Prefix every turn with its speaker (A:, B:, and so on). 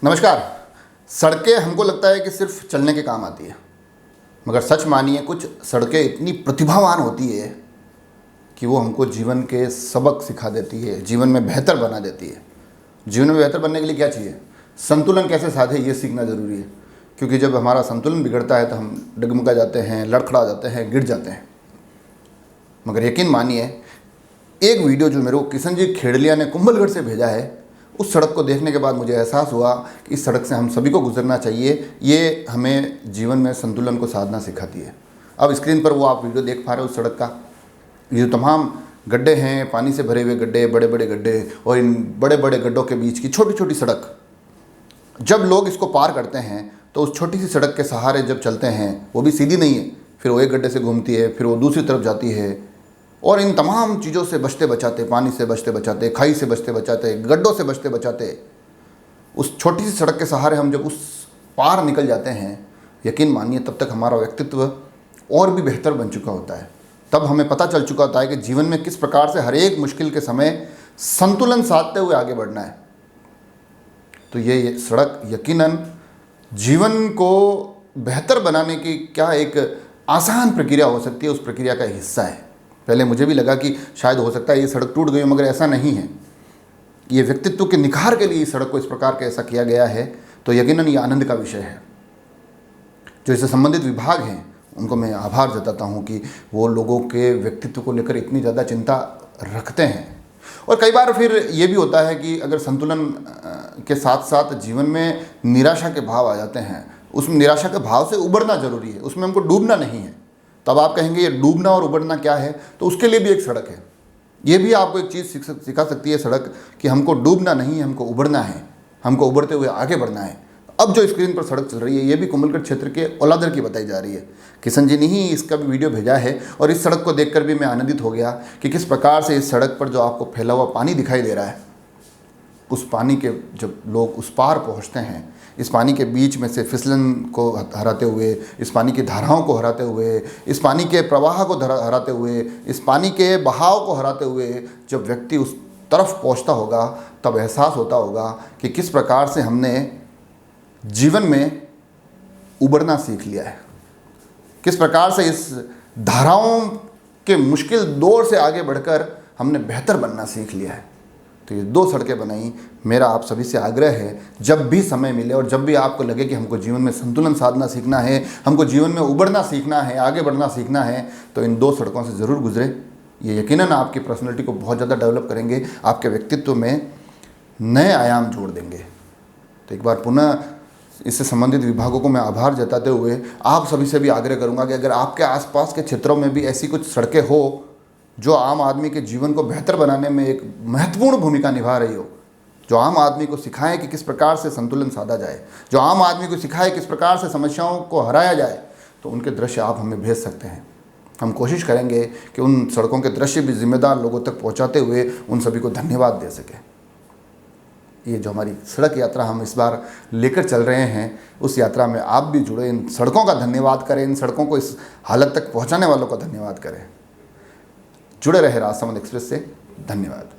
A: नमस्कार। सड़कें हमको लगता है कि सिर्फ चलने के काम आती है, मगर सच मानिए कुछ सड़कें इतनी प्रतिभावान होती है कि वो हमको जीवन के सबक सिखा देती है, जीवन में बेहतर बना देती है। जीवन में बेहतर बनने के लिए क्या चाहिए? संतुलन कैसे साधे, ये सीखना ज़रूरी है। क्योंकि जब हमारा संतुलन बिगड़ता है तो हम डगमगा जाते हैं, लड़खड़ा जाते हैं, गिर जाते हैं। मगर यकीन मानिए, एक वीडियो जो मेरे को किशन जी खेड़लिया ने कुंभलगढ़ से भेजा है, उस सड़क को देखने के बाद मुझे एहसास हुआ कि इस सड़क से हम सभी को गुजरना चाहिए। ये हमें जीवन में संतुलन को साधना सिखाती है। अब स्क्रीन पर वो आप वीडियो देख पा रहे हो उस सड़क का। ये जो तमाम गड्ढे हैं, पानी से भरे हुए गड्ढे, बड़े बड़े गड्ढे, और इन बड़े बड़े गड्ढों के बीच की छोटी छोटी सड़क, जब लोग इसको पार करते हैं तो उस छोटी सी सड़क के सहारे जब चलते हैं, वो भी सीधी नहीं है, फिर वो एक गड्ढे से घूमती है, फिर वो दूसरी तरफ जाती है, और इन तमाम चीज़ों से बचते बचाते, पानी से बचते बचाते, खाई से बचते बचाते, गड्ढों से बचते बचाते, उस छोटी सी सड़क के सहारे हम जब उस पार निकल जाते हैं, यकीन मानिए तब तक हमारा व्यक्तित्व और भी बेहतर बन चुका होता है। तब हमें पता चल चुका होता है कि जीवन में किस प्रकार से हर एक मुश्किल के समय संतुलन साधते हुए आगे बढ़ना है। तो ये सड़क यकीनन जीवन को बेहतर बनाने की क्या एक आसान प्रक्रिया हो सकती है, उस प्रक्रिया का हिस्सा है। पहले मुझे भी लगा कि शायद हो सकता है ये सड़क टूट गई हो, मगर ऐसा नहीं है। ये व्यक्तित्व के निखार के लिए इस सड़क को इस प्रकार के ऐसा किया गया है, तो यकीनन ये आनंद का विषय है। जो इससे संबंधित विभाग हैं उनको मैं आभार जताता हूँ कि वो लोगों के व्यक्तित्व को लेकर इतनी ज़्यादा चिंता रखते हैं। और कई बार फिर ये भी होता है कि अगर संतुलन के साथ साथ जीवन में निराशा के भाव आ जाते हैं, उस निराशा के भाव से उबरना ज़रूरी है, उसमें हमको डूबना नहीं है। तब आप कहेंगे ये डूबना और उबरना क्या है, तो उसके लिए भी एक सड़क है। ये भी आपको एक चीज़ सिखा सकती है सड़क, कि हमको डूबना नहीं है, हमको उबरना है, हमको उबरते हुए आगे बढ़ना है। अब जो स्क्रीन पर सड़क चल रही है, ये भी कुंभलगढ़ क्षेत्र के औलादर की बताई जा रही है। किशन जी ने ही इसका भी वीडियो भेजा है, और इस सड़क को देखकर भी मैं आनंदित हो गया कि किस प्रकार से इस सड़क पर जो आपको फैला हुआ पानी दिखाई दे रहा है, उस पानी के जब लोग उस पार पहुँचते हैं, इस पानी के बीच में से फिसलन को हराते हुए, इस पानी की धाराओं को हराते हुए, इस पानी के प्रवाह को हराते हुए, इस पानी के बहाव को हराते हुए जब व्यक्ति उस तरफ पहुंचता होगा, तब एहसास होता होगा कि किस प्रकार से हमने जीवन में उबरना सीख लिया है, किस प्रकार से इस धाराओं के मुश्किल दौर से आगे बढ़कर हमने बेहतर बनना सीख लिया है। तो ये दो सड़कें बनाई। मेरा आप सभी से आग्रह है, जब भी समय मिले और जब भी आपको लगे कि हमको जीवन में संतुलन साधना सीखना है, हमको जीवन में उबरना सीखना है, आगे बढ़ना सीखना है, तो इन दो सड़कों से ज़रूर गुजरे। ये यकीनन आपकी पर्सनैलिटी को बहुत ज़्यादा डेवलप करेंगे, आपके व्यक्तित्व में नए आयाम जोड़ देंगे। तो एक बार पुनः इससे संबंधित विभागों को मैं आभार जताते हुए आप सभी से भी आग्रह करूँगा कि अगर आपके आसपास के क्षेत्रों में भी ऐसी कुछ सड़कें हो जो आम आदमी के जीवन को बेहतर बनाने में एक महत्वपूर्ण भूमिका निभा रही हो, जो आम आदमी को सिखाए कि किस प्रकार से संतुलन साधा जाए, जो आम आदमी को सिखाए किस प्रकार से समस्याओं को हराया जाए, तो उनके दृश्य आप हमें भेज सकते हैं। हम कोशिश करेंगे कि उन सड़कों के दृश्य भी जिम्मेदार लोगों तक पहुंचाते हुए उन सभी को धन्यवाद दे सकें। ये जो हमारी सड़क यात्रा हम इस बार लेकर चल रहे हैं, उस यात्रा में आप भी जुड़े, इन सड़कों का धन्यवाद करें, इन सड़कों को इस हालत तक पहुँचाने वालों का धन्यवाद करें। जुड़े रहे राजसमंद एक्सप्रेस से। धन्यवाद।